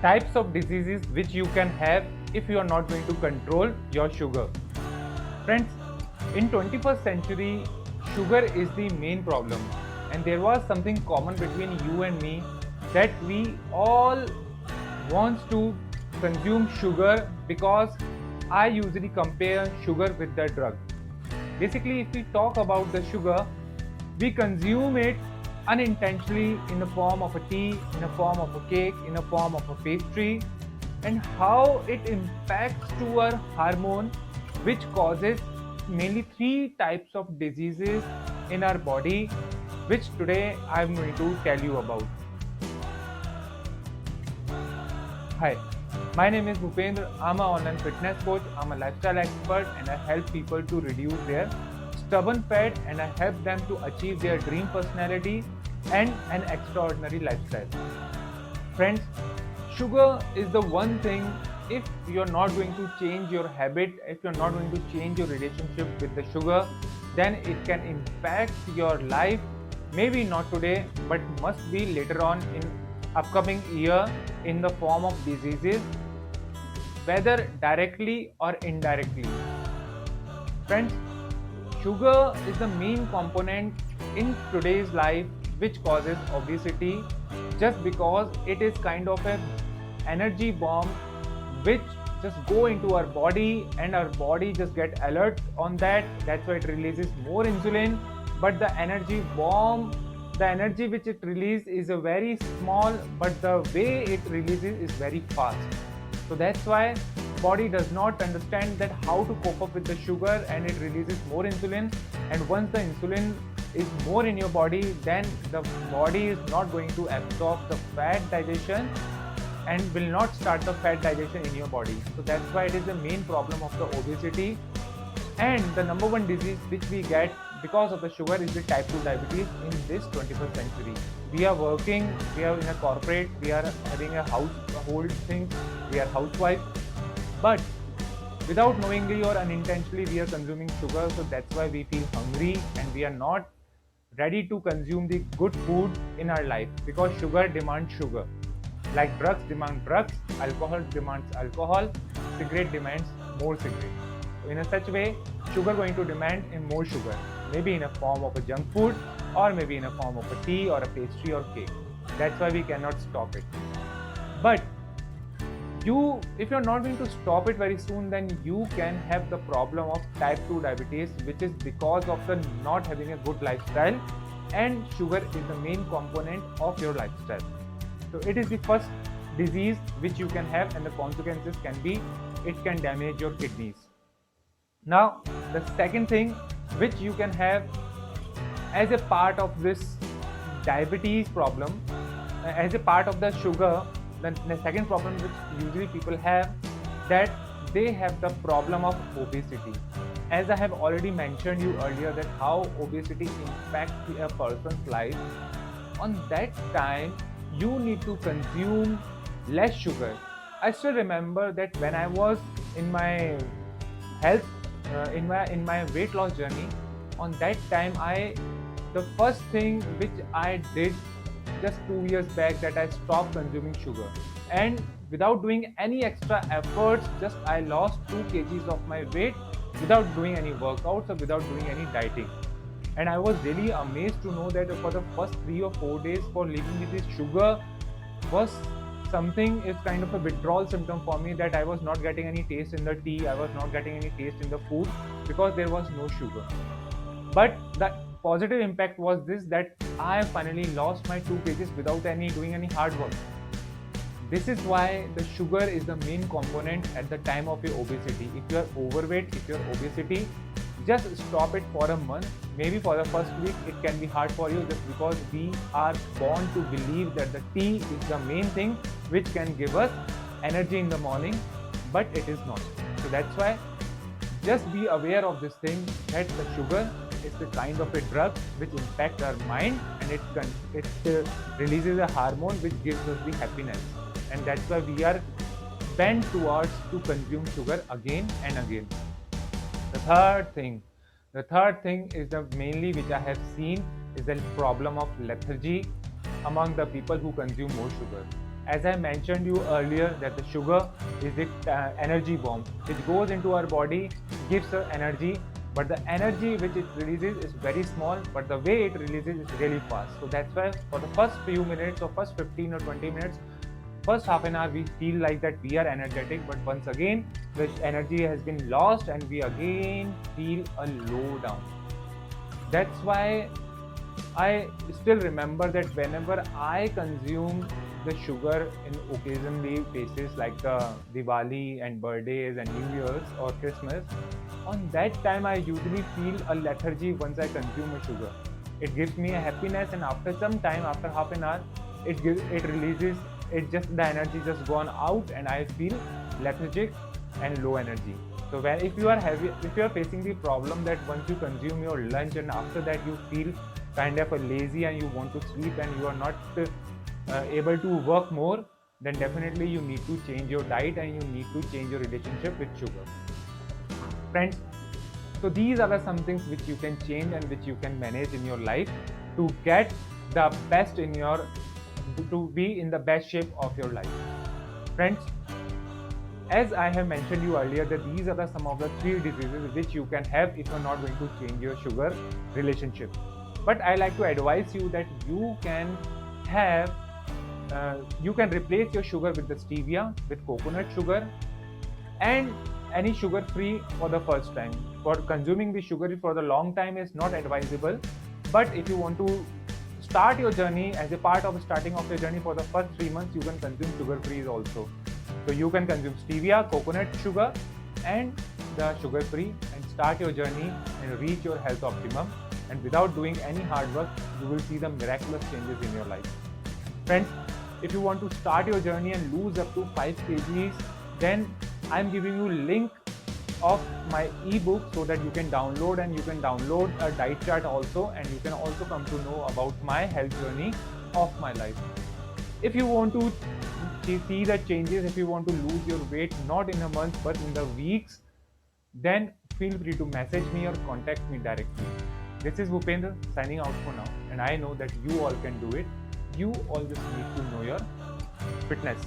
Types of diseases which you can have if you are not going to control your sugar. Friends, in 21st century, sugar is the main problem, and there was something common between you and me, that we all wants to consume sugar, because I usually compare sugar with the drug. Basically, if we talk about the sugar, we consume it unintentionally in the form of a tea, in the form of a cake, in the form of a pastry, and how it impacts to our hormone, which causes mainly three types of diseases in our body, which today I'm going to tell you about. Hi, my name is Bhupendra. I'm an online fitness coach, I'm a lifestyle expert, and I help people to reduce their stubborn fat, and I help them to achieve their dream personality and an extraordinary lifestyle. Friends, sugar is the one thing, if you're not going to change your habit, if you're not going to change your relationship with the sugar, then it can impact your life. Maybe not today, but must be later on in upcoming year, in the form of diseases, whether directly or indirectly. Friends, sugar is the main component in today's life which causes obesity, just because it is kind of a energy bomb which just go into our body, and our body just get alert on that. That's why it releases more insulin, but the energy bomb, the energy which it releases is a very small, but the way it releases is very fast. So that's why body does not understand that how to cope up with the sugar, and it releases more insulin. And once the insulin is more in your body, then the body is not going to absorb the fat digestion and will not start the fat digestion in your body. So that's why it is the main problem of the obesity. And the number one disease which we get because of the sugar is the type 2 diabetes in this 21st century. We are working, we are in a corporate, we are having a household thing, we are housewife, but without knowingly or unintentionally we are consuming sugar. So that's why we feel hungry and we are not ready to consume the good food in our life, because sugar demands sugar. Like drugs demand drugs, alcohol demands alcohol, cigarette demands more cigarette. So in a such way, sugar going to demand in more sugar, maybe in a form of a junk food, or maybe in a form of a tea or a pastry or cake. That's why we cannot stop it. But if you're not going to stop it very soon, then you can have the problem of type 2 diabetes, which is because of the not having a good lifestyle, and sugar is the main component of your lifestyle. So it is the first disease which you can have, and the consequences can be, it can damage your kidneys. Now, the second thing which you can have as a part of this diabetes problem, as a part of the sugar, the second problem which usually people have, that they have the problem of obesity. As I have already mentioned you earlier, that how obesity impacts a person's life, on that time you need to consume less sugar. I still remember that when I was in my health, in my weight loss journey, on that time the first thing which I did just 2 years back, that I stopped consuming sugar, and without doing any extra efforts, just I lost 2 kgs of my weight without doing any workouts or without doing any dieting. And I was really amazed to know that for the first 3 or 4 days, for living with this sugar was something, is kind of a withdrawal symptom for me, that I was not getting any taste in the tea, I was not getting any taste in the food, because there was no sugar. But the positive impact was this, that I finally lost my 2 kgs without doing any hard work. This is why the sugar is the main component at the time of your obesity. If you are overweight, if you are obesity, just stop it for a month. Maybe for the first week it can be hard for you, just because we are born to believe that the tea is the main thing which can give us energy in the morning, but it is not. So that's why just be aware of this thing, that the sugar is the kind of a drug which impacts our mind, and it releases a hormone which gives us the happiness, and that's why we are bent towards to consume sugar again and again. The third thing is the mainly which I have seen is the problem of lethargy among the people who consume more sugar. as I mentioned you earlier, that the sugar is the energy bomb which goes into our body, gives us energy, but the energy which it releases is very small, but the way it releases is really fast. So that's why for the first few minutes or first 15 or 20 minutes, first half an hour, we feel like that we are energetic, but once again the energy has been lost and we again feel a low down. That's why I still remember that whenever I consume the sugar in occasionally basis like the Diwali and birthdays and New Year's or Christmas, on that time I usually feel a lethargy once I consume a sugar. It gives me a happiness, and after some time, after half an hour, it releases, it just the energy just gone out and I feel lethargic and low energy. So when if you are facing the problem that once you consume your lunch and after that you feel kind of a lazy and you want to sleep and you are not able to work more, then definitely you need to change your diet and you need to change your relationship with sugar. Friends, so these are the some things which you can change and which you can manage in your life to get the best in your, to be in the best shape of your life. Friends, as I have mentioned you earlier, that these are the some of the 3 diseases which you can have if you're not going to change your sugar relationship. But I like to advise you that you can have you can replace your sugar with the stevia, with coconut sugar, and any sugar free for the first time. For consuming the sugar for the long time is not advisable, but if you want to start your journey, as a part of starting of your journey for the first 3 months, you can consume sugar free also. So you can consume stevia, coconut sugar, and the sugar free, and start your journey and reach your health optimum. And without doing any hard work, you will see the miraculous changes in your life. Friends, if you want to start your journey and lose up to 5 kgs, then I'm giving you link of my ebook so that you can download, and you can download a diet chart also, and you can also come to know about my health journey of my life. If you want to see the changes, if you want to lose your weight not in a month but in the weeks, then feel free to message me or contact me directly. This is Bhupendra signing out for now, and I know that you all can do it. You all just need to know your fitness.